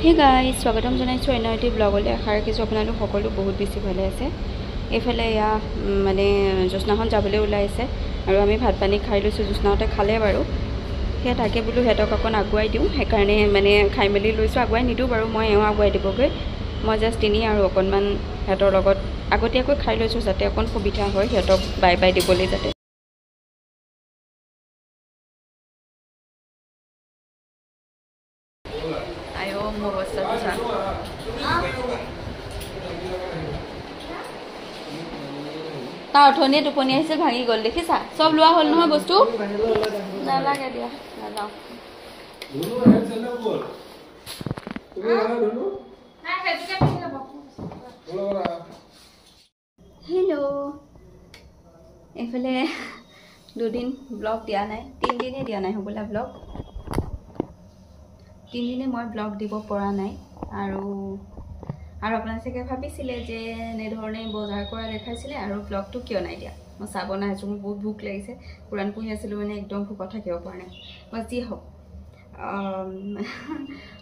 Hey guys স্বাগতম জানাইছোঁ অন্য এটি ব্লগলৈ। আশা ৰাখিছোঁ আপোনালোক সকলো বহুত বেছি ভালে আছে। এইফালে এয়া মানে জ্যোৎস্নাখন যাবলৈ ওলাইছে আৰু আমি ভাত পানী খাই লৈছোঁ। জ্যোৎস্নাহঁতে খালে বাৰু, সেয়া তাকে বোলো সিহঁতক অকণ আগুৱাই দিওঁ, সেইকাৰণে মানে খাই মেলি লৈছোঁ। আগুৱাই নিদিওঁ বাৰু, মই এওঁ আগুৱাই দিবগৈ। মই জাষ্ট তিনি আৰু অকণমান সিহঁতৰ লগত আগতীয়াকৈ খাই লৈছোঁ যাতে অকণ সুবিধা হয় সিহঁতক বাই বাই দিবলৈ যাতে। মোৰ অৱস্থাটো চা। তাৰ অথনিয়ে টোপনি আহিছিল, ভাঙি গ'ল দেখিছা। চব লোৱা হ'ল নহয় বস্তু, নালাগে দিয়া নাযাওঁ। হেল্ল', এইফালে দুদিন ব্লগ দিয়া নাই, 3 দিনেই দিয়া নাই হ'বলা ব্লগ। 3 দিনে মই ব্লগ দিব পৰা নাই। আৰু আপোনালোকে চাগে ভাবিছিলে যে এনেধৰণে বজাৰ কৰা দেখাইছিলে আৰু ব্লগটো কিয় নাই দিয়া। মই চাহ বনাই আছোঁ, মোৰ বহুত ভোক লাগিছে। কোৰাণ পঢ়ি আছিলোঁ মানে একদম ভোকত থাকিব পৰা নাই। মই যি হওক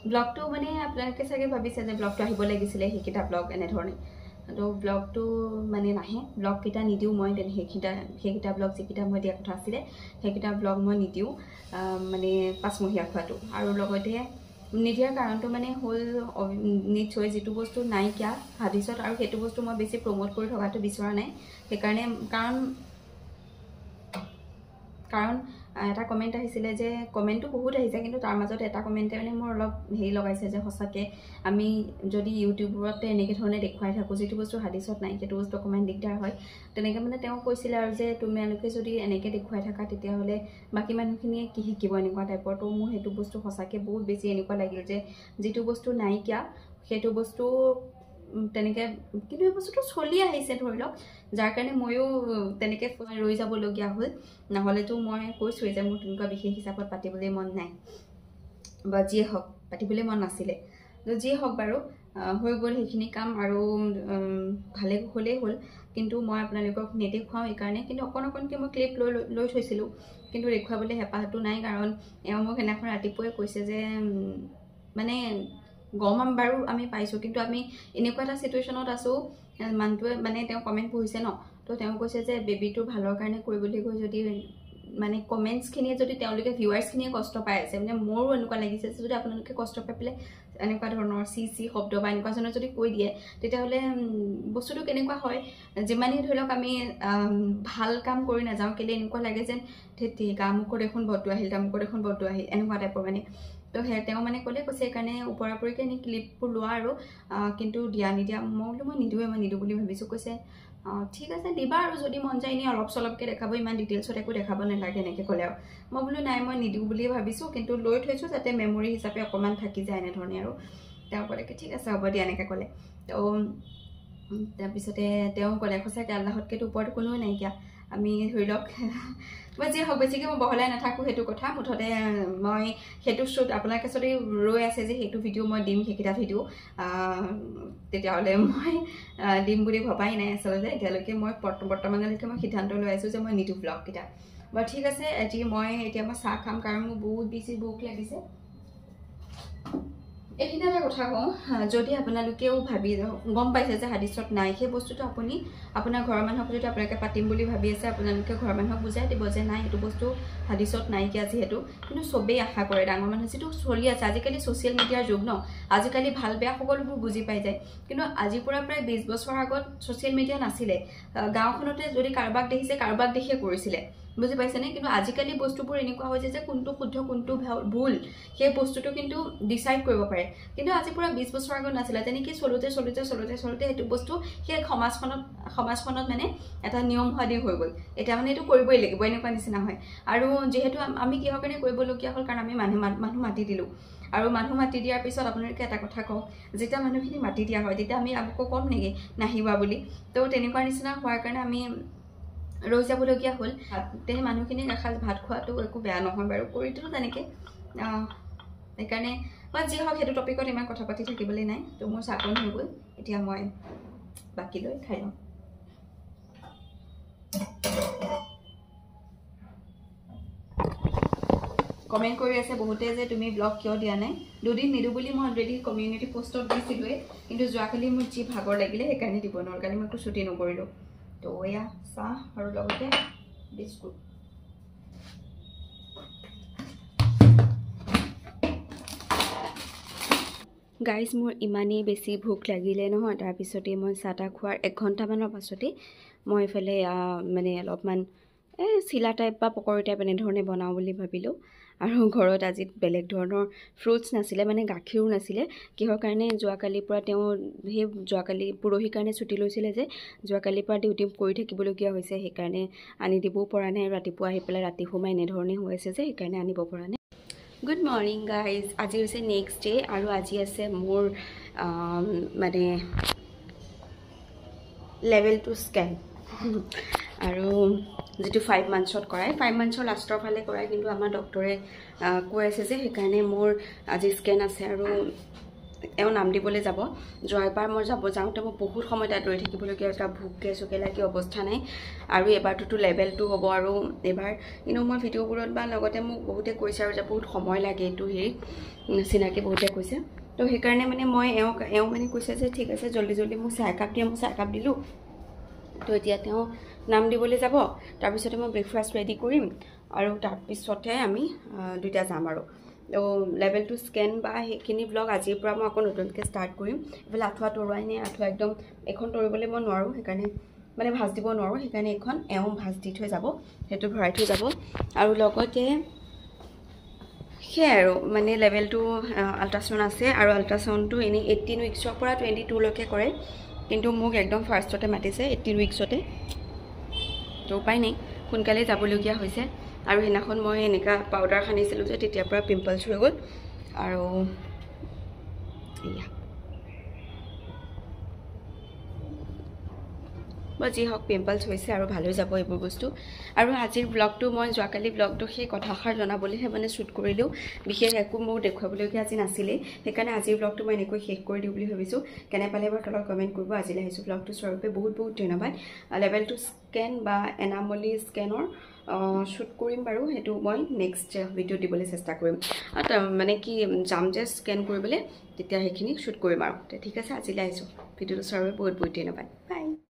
ব্লগটো মানে আপোনালোকে চাগে ভাবিছে যে ব্লগটো আহিব লাগিছিলে সেইকেইটা ব্লগ এনেধৰণে, তো ব্লগটো মানে নাহে। ব্লগকেইটা নিদিওঁ মই, সেইকেইটা ব্লগ যিকেইটা মই দিয়া কথা আছিলে সেইকেইটা ব্লগ মই নিদিওঁ, মানে পাঁচমহীয়া খোৱাটো। আৰু লগতে নিদিয়াৰ কাৰণটো মানে হ'ল নিশ্চয় যিটো বস্তু নাইকিয়া হাদিছত, আৰু সেইটো বস্তু মই বেছি প্ৰমোট কৰি থকাটো বিচৰা নাই। সেইকাৰণে কাৰণ এটা কমেণ্ট আহিছিলে যে, কমেণ্টটো বহুত আহিছে কিন্তু তাৰ মাজত এটা কমেণ্টে মানে মোৰ অলপ হেৰি লগাইছে যে সঁচাকৈ আমি যদি ইউটিউবতে এনেকৈ ধৰণে দেখুৱাই থাকোঁ যিটো বস্তু হাদিছত নাই সেইটো বস্তু অকণমান দিগদাৰ হয়। তেনেকৈ মানে তেওঁ কৈছিলে আৰু যে তোমালোকে যদি এনেকৈ দেখুৱাই থাকা তেতিয়াহ'লে বাকী মানুহখিনিয়ে কি শিকিব এনেকুৱা টাইপৰ। তো মোৰ সেইটো বস্তু সঁচাকৈ বহুত বেছি এনেকুৱা লাগিল যে যিটো বস্তু নাইকিয়া সেইটো বস্তু তেনেকৈ, কিন্তু এই বস্তুটো চলি আহিছে ধৰি লওক, যাৰ কাৰণে ময়ো তেনেকৈ ৰৈ যাবলগীয়া হ'ল। নহ'লেতো মই কৈছোঁৱেই যে মোৰ তেনেকুৱা বিশেষ হিচাপত পাতিবলৈ মন নাই, বা যিয়ে হওক পাতিবলৈ মন নাছিলে। তো যিয়ে হওক বাৰু হৈ গ'ল সেইখিনি কাম, আৰু ভালে হ'লেই হ'ল। কিন্তু মই আপোনালোকক নেদেখুৱাওঁ এইকাৰণে, কিন্তু অকণকৈ মই ক্লিপ লৈ থৈছিলোঁ, কিন্তু দেখুৱাবলৈ হেঁপাহটো নাই। কাৰণ এওঁ মোক সেইদিনাখন ৰাতিপুৱাই কৈছে যে মানে গম বাৰু আমি পাইছোঁ, কিন্তু আমি এনেকুৱা এটা চিটুৱেশ্যনত আছোঁ, মানুহটোৱে মানে তেওঁ কমেণ্ট পঢ়িছে ন, তো তেওঁ কৈছে যে বেবীটোৰ ভালৰ কাৰণে কৰিবলৈ গৈ যদি মানে কমেণ্টছখিনিয়ে যদি তেওঁলোকে ভিউৱাৰ্ছখিনিয়ে কষ্ট পাই আছে, মানে মোৰো এনেকুৱা লাগিছে যে যদি আপোনালোকে কষ্ট পাই পেলাই এনেকুৱা ধৰণৰ চি শব্দ বা এনেকুৱা ধৰণৰ যদি কৈ দিয়ে তেতিয়াহ'লে বস্তুটো কেনেকুৱা হয়। যিমানেই ধৰি লওক আমি ভাল কাম কৰি নাযাওঁ কেলৈ এনেকুৱা লাগে যেন ঠিক আমুকৰ দেখোন বদু আহিল, তামুকৰ দেখোন বদু আহিল, এনেকুৱা টাইপৰ মানে। তো তেওঁ মানে কৈছে সেইকাৰণে ওপৰাপৰিকৈ এনে ক্লিপবোৰ লোৱা আৰু কিন্তু দিয়া নিদিয়া। মই বোলো মই নিদিওঁ বুলি ভাবিছোঁ। কৈছে ঠিক আছে দিবা, আৰু যদি মন যায় এনেই অলপ চলপকৈ দেখাব, ইমান ডিটেইলছত একো দেখাব নালাগে এনেকৈ ক'লে। আৰু মই বোলো নাই মই নিদিওঁ বুলিয়ে ভাবিছোঁ, কিন্তু লৈ থৈছোঁ যাতে মেমৰি হিচাপে অকণমান থাকি যায় এনেধৰণে। আৰু তেওঁ ক'লে কি ঠিক আছে হ'ব দিয়া এনেকৈ ক'লে। তো তাৰপিছতে তেওঁ ক'লে সঁচাকৈ আল্লাহতকৈতো ওপৰত কোনোৱে নাইকিয়া। আমি ধৰি লওক মই যি হওক বেছিকৈ মই বহলাই নাথাকোঁ সেইটো কথা। মুঠতে মই সেইটো শ্বুট আপোনালোকে যদি ৰৈ আছে যে সেইটো ভিডিঅ' মই দিম, সেইকেইটা ভিডিঅ' তেতিয়াহ'লে মই দিম বুলি ভবাই নাই আচলতে এতিয়ালৈকে। মই বৰ্তমানলৈকে মই সিদ্ধান্ত লৈ আছোঁ যে মই নিদিওঁ ব্লগকেইটা। বাৰু ঠিক আছে, এতিয়া মই চাহ খাম কাৰণ মোৰ বহুত বেছি ভোক লাগিছে। এইখিনি এটা কথা কওঁ, যদি আপোনালোকেও গম পাইছে যে হাদিছত নাই সেই বস্তুটো আপুনি আপোনাৰ ঘৰৰ মানুহক যদি আপোনালোকে পাতিম বুলি ভাবি আছে, আপোনালোকে ঘৰৰ মানুহক বুজাই দিব যে নাই এইটো বস্তু হাদিছত নাইকিয়া যিহেতু। কিন্তু চবেই আশা কৰে, ডাঙৰ মানুহ যিটো চলি আছে আজিকালি ছ'চিয়েল মিডিয়াৰ যুগ ন, আজিকালি ভাল বেয়া সকলোবোৰ বুজি পাই যায়। কিন্তু আজিৰ পৰা প্ৰায় 20 বছৰ আগত ছ'চিয়েল মিডিয়া নাছিলে। গাঁওখনতে যদি কাৰোবাক দেখিছে কাৰোবাক দেখিয়ে কৰিছিলে, বুজি পাইছেনে? কিন্তু আজিকালি বস্তুবোৰ এনেকুৱা হৈছে যে কোনটো শুদ্ধ কোনটো ভুল সেই বস্তুটো কিন্তু ডিচাইড কৰিব পাৰে। কিন্তু আজি পুৰা 20 বছৰ আগত নাছিলে। তেনেকৈ চলোতে সেইটো বস্তু সেই সমাজখনত মানে এটা নিয়ম হোৱাদি হৈ গ'ল। এতিয়া মানে এইটো কৰিবই লাগিব এনেকুৱা নিচিনা হয়। আৰু যিহেতু আমি কিহৰ কাৰণে কৰিবলগীয়া হ'ল, কাৰণ আমি মানুহ মাতি দিলোঁ। আৰু মানুহ মাতি দিয়াৰ পিছত আপোনালোকে এটা কথা কওক, যেতিয়া মানুহখিনি মাতি দিয়া হয় তেতিয়া আমি আকৌ ক'ম নেকি নাহিবা বুলি? তো তেনেকুৱা নিচিনা হোৱাৰ কাৰণে আমি ৰৈ যাবলগীয়া হ'ল। সেই মানুহখিনিক এসাঁজ ভাত খোৱাটো একো বেয়া নহয় বাৰু, কৰি দিলোঁ তেনেকৈ। সেইকাৰণে যি হওক সেইটো টপিকত ইমান কথা পাতি থাকিবলৈ নাই। তো মোৰ চাকন হৈ গ'ল, এতিয়া মই বাকী লৈ খাই লওঁ। কমেণ্ট কৰি আছে বহুতে যে তুমি ব্লগ কিয় দিয়া নাই। দুদিন নিদো বুলি মই অলৰেডি কমিউনিটি পোষ্টত দিছিলোঁৱে, কিন্তু যোৱাকালি মোৰ যি ভাগৰ লাগিলে সেইকাৰণে দিব নোৱাৰোঁ। কালি মই একো ছুটি নকৰিলোঁ। তো এয়া চাহ আৰু লগতে বিস্কুট। গাইজ মোৰ ইমানেই বেছি ভোক লাগিলে নহয়, তাৰপিছতে মই চাহ তাহ খোৱাৰ 1 ঘণ্টামানৰ পাছতেই মই এইফালে মানে অলপমান চিলা টাইপ বা পকৰি টাইপ এনেধৰণে বনাওঁ বুলি ভাবিলোঁ। আৰু ঘৰত আজি বেলেগ ধৰণৰ ফ্ৰুটছ নাছিলে, মানে গাখীৰো নাছিলে। কিহৰ কাৰণে যোৱাকালিৰ পৰা তেওঁ সেই পৰহিৰ কাৰণে ছুটি লৈছিলে যে, যোৱাকালিৰ পৰা ডিউটি কৰি থাকিবলগীয়া হৈছে, সেইকাৰণে আনি দিবও পৰা নাই। ৰাতিপুৱা আহি পেলাই ৰাতি সোমাই এনেধৰণে হৈ আছে যে, সেইকাৰণে আনিব পৰা নাই। গুড মৰ্ণিং গাইজ, আজি হৈছে নেক্সট ডে আৰু আজি আছে মোৰ মানে লেভেল 2 স্কেন। আৰু যিটো 5 মান্থছত কৰায়, 5 মান্থছৰ লাষ্টৰ ফালে কৰায়, কিন্তু আমাৰ ডক্টৰে কৈ আছে যে সেইকাৰণে মোৰ আজি স্কেন আছে। আৰু এওঁ নাম দিবলৈ যাব। যোৱাবাৰ মই যাওঁতে মই বহুত সময় তাত ৰৈ থাকিবলগীয়া হৈছে, ভোকে চোকে লাগি অৱস্থা নাই। আৰু এবাৰটোতো লেভেল 2 হ'ব। আৰু এবাৰ কিন্তু মই ভিডিঅ'বোৰত বা লগতে মোক বহুতে কৈছে আৰু যে বহুত সময় লাগে এইটো হেৰি, চিনাকি বহুতে কৈছে। তো সেইকাৰণে মানে মই এওঁ মানে কৈছে যে ঠিক আছে জল্দি জল্দি মোক চাহ একাপ দিয়া। মই চাহ একাপ দিলোঁ। তো এতিয়া তেওঁ নাম দিবলৈ যাব, তাৰপিছতে মই ব্ৰেকফাষ্ট ৰেডি কৰিম আৰু তাৰপিছতহে আমি দুইটা যাম। আৰু লেভেল 2 স্কেন বা সেইখিনি ব্লগ আজিৰ পৰা মই আকৌ নতুনকৈ ষ্টাৰ্ট কৰিম। এইফালে আঁঠুৱা তৰোৱাই নাই, আঁঠুৱা একদম এখন তৰিবলৈ মই নোৱাৰোঁ, সেইকাৰণে মানে ভাজ দিব নোৱাৰোঁ, সেইকাৰণে এখন এওঁ ভাজ দি থৈ যাব, সেইটো ভৰাই থৈ যাব। আৰু লগতে সেয়াই আৰু মানে লেভেল 2 আল্ট্ৰাচাউণ্ড আছে। আৰু আল্ট্ৰাচাউণ্ডটো এনেই 18 উইক্সৰ পৰা 22লৈকে কৰে, কিন্তু মোক একদম ফাৰ্ষ্টতে মাতিছে 18 উইক্সতে। তো উপায় নাই, সোনকালে যাবলগীয়া হৈছে। আৰু সেইদিনাখন মই এনেকুৱা পাউডাৰ সানিছিলোঁ যে তেতিয়াৰ পৰা পিম্পলছ হৈ গ'ল। আৰু এয়া বা যি হওক পিম্পলছ হৈছে আৰু ভাল হৈ যাব এইবোৰ বস্তু। আৰু আজিৰ ব্লগটো মই যোৱাকালি ব্লগটো সেই কথাষাৰ জনাবলৈহে মানে শ্বুট কৰিলোঁ। বিশেষ একো মোৰ দেখুৱাবলগীয়া আজি নাছিলেই, সেইকাৰণে আজিৰ ব্লগটো মই এনেকৈ শেষ কৰি দিওঁ বুলি ভাবিছোঁ। কেনে পালে বাৰু তলত কমেণ্ট কৰিব। আজিলৈ আহিছোঁ ব্লগটো চোৱাৰ বাবে বহুত বহুত ধন্যবাদ। লেভেল 2 স্কেন বা এনামলি স্কেনৰ শ্বুট কৰিম বাৰু, সেইটো মই নেক্সট ভিডিঅ' দিবলৈ চেষ্টা কৰিম। মানে কি যাম যে স্কেন কৰিবলৈ, তেতিয়া সেইখিনি শ্বুট কৰিম আৰু। ঠিক আছে, আজিলৈ আহিছোঁ। ভিডিঅ'টো চোৱাৰ বাবে বহুত বহুত ধন্যবাদ। বাই।